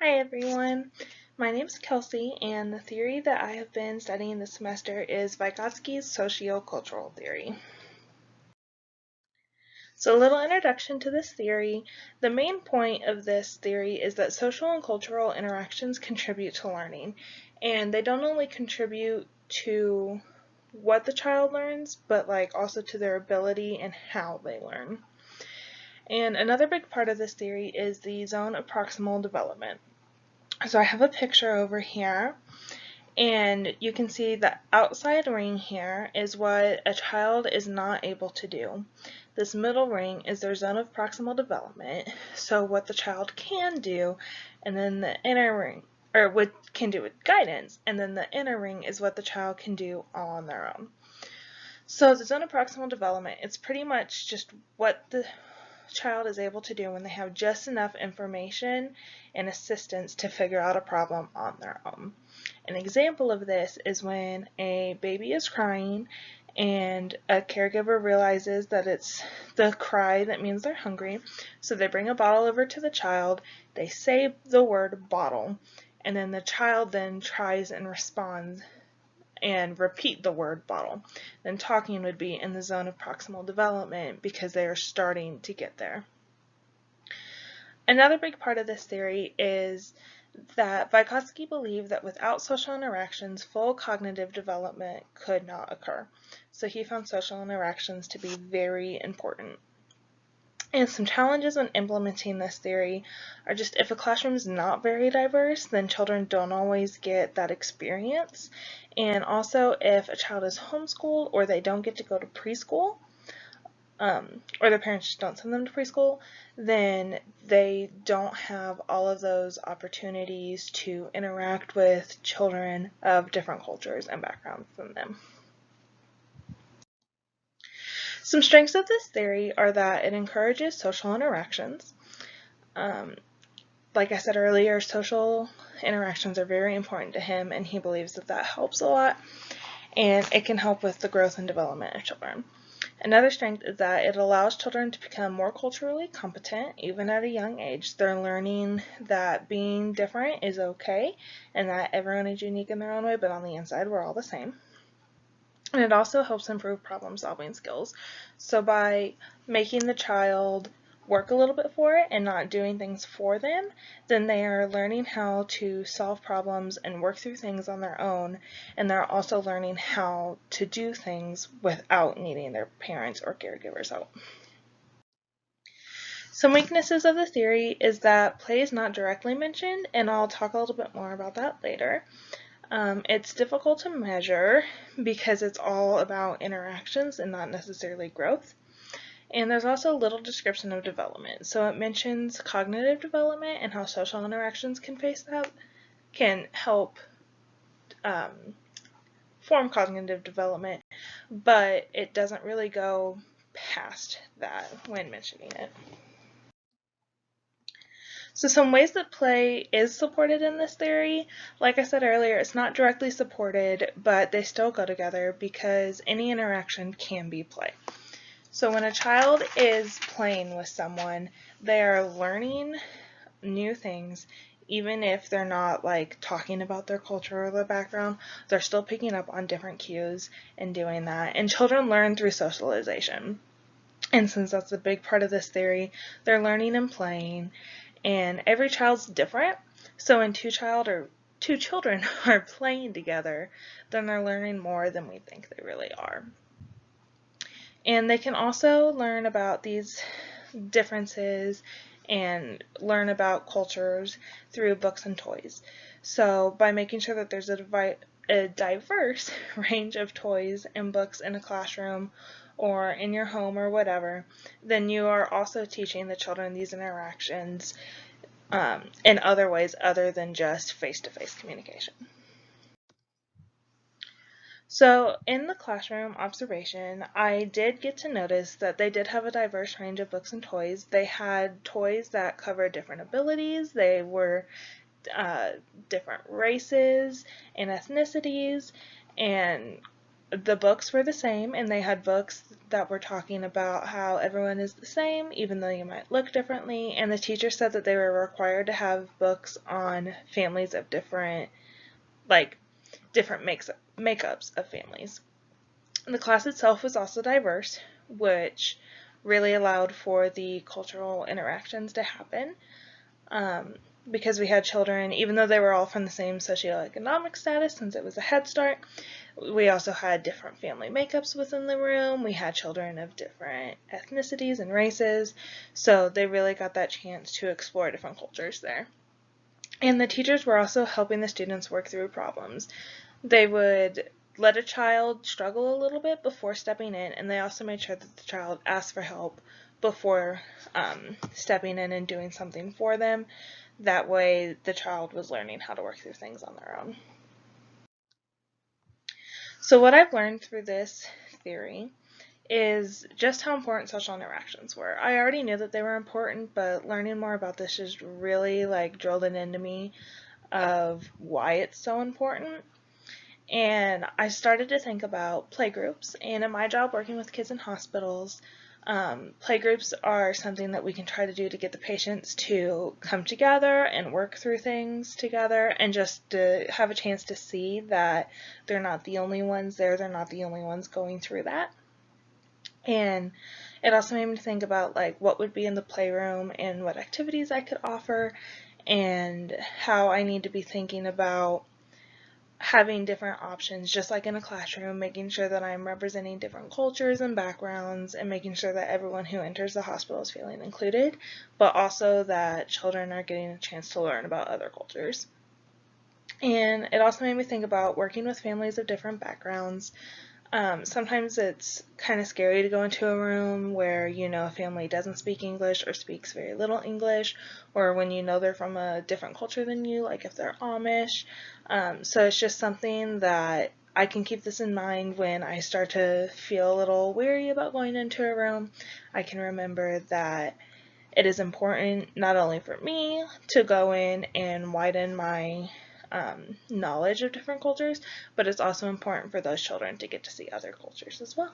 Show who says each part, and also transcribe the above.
Speaker 1: Hi everyone, my name is Kelsey and the theory that I have been studying this semester is Vygotsky's sociocultural theory. So a little introduction to this theory. The main point of this theory is that social and cultural interactions contribute to learning, and they don't only contribute to what the child learns, but also to their ability and how they learn. And another big part of this theory is the zone of proximal development. So I have a picture over here, and you can see the outside ring here is what a child is not able to do. This middle ring is their zone of proximal development, so what the child can do, and then the inner ring, or what can do with guidance, and then the inner ring is what the child can do all on their own. So the zone of proximal development, it's pretty much just what the child is able to do when they have just enough information and assistance to figure out a problem on their own. An example of this is when a baby is crying and a caregiver realizes that it's the cry that means they're hungry, so they bring a bottle over to the child, they say the word bottle, and then the child then tries and responds and repeat the word bottle. Then talking would be in the zone of proximal development because they are starting to get there. Another big part of this theory is that Vygotsky believed that without social interactions, full cognitive development could not occur. So he found social interactions to be very important. And some challenges when implementing this theory are just if a classroom is not very diverse, then children don't always get that experience. And also if a child is homeschooled or they don't get to go to preschool, or their parents just don't send them to preschool, then they don't have all of those opportunities to interact with children of different cultures and backgrounds than them. Some strengths of this theory are that it encourages social interactions. Like I said earlier, social interactions are very important to him, and he believes that that helps a lot, and it can help with the growth and development of children. Another strength is that it allows children to become more culturally competent, even at a young age. They're learning that being different is okay, and that everyone is unique in their own way, but on the inside, we're all the same. And it also helps improve problem-solving skills. So by making the child work a little bit for it and not doing things for them, then they are learning how to solve problems and work through things on their own, and they're also learning how to do things without needing their parents or caregivers help. Some weaknesses of the theory is that play is not directly mentioned, and I'll talk a little bit more about that later. It's difficult to measure because it's all about interactions and not necessarily growth. And there's also little description of development. So it mentions cognitive development and how social interactions can help form cognitive development, but it doesn't really go past that when mentioning it. So some ways that play is supported in this theory, like I said earlier, it's not directly supported, but they still go together because any interaction can be play. So when a child is playing with someone, they are learning new things, even if they're not talking about their culture or their background, they're still picking up on different cues and doing that. And children learn through socialization. And since that's a big part of this theory, they're learning and playing. And every child's different, so when two children are playing together, then they're learning more than we think they really are. And they can also learn about these differences and learn about cultures through books and toys. So by making sure that there's a diverse range of toys and books in a classroom or in your home or whatever, then you are also teaching the children these interactions in other ways other than just face-to-face communication. So in the classroom observation, I did get to notice that they did have a diverse range of books and toys. They had toys that covered different abilities. They were different races and ethnicities, and the books were the same, and they had books that were talking about how everyone is the same, even though you might look differently, and the teacher said that they were required to have books on families of different makeups of families. The class itself was also diverse, which really allowed for the cultural interactions to happen. Because we had children, even though they were all from the same socioeconomic status, since it was a Head Start, we also had different family makeups within the room. We had children of different ethnicities and races, so they really got that chance to explore different cultures there. And the teachers were also helping the students work through problems. They would let a child struggle a little bit before stepping in, and they also made sure that the child asked for help before stepping in and doing something for them. That way the child was learning how to work through things on their own. So what I've learned through this theory is just how important social interactions were. I already knew that they were important, but learning more about this just really drilled it into me of why it's so important. And I started to think about playgroups, and in my job working with kids in hospitals, playgroups are something that we can try to do to get the patients to come together and work through things together, and just to have a chance to see that they're not the only ones there, they're not the only ones going through that. And it also made me think about what would be in the playroom and what activities I could offer, and how I need to be thinking about having different options, just like in a classroom, making sure that I'm representing different cultures and backgrounds, and making sure that everyone who enters the hospital is feeling included, but also that children are getting a chance to learn about other cultures. And it also made me think about working with families of different backgrounds. Sometimes it's kind of scary to go into a room where a family doesn't speak English or speaks very little English, or when they're from a different culture than you, like if they're Amish. So it's just something that I can keep this in mind when I start to feel a little weary about going into a room. I can remember that it is important not only for me to go in and widen my knowledge of different cultures, but it's also important for those children to get to see other cultures as well.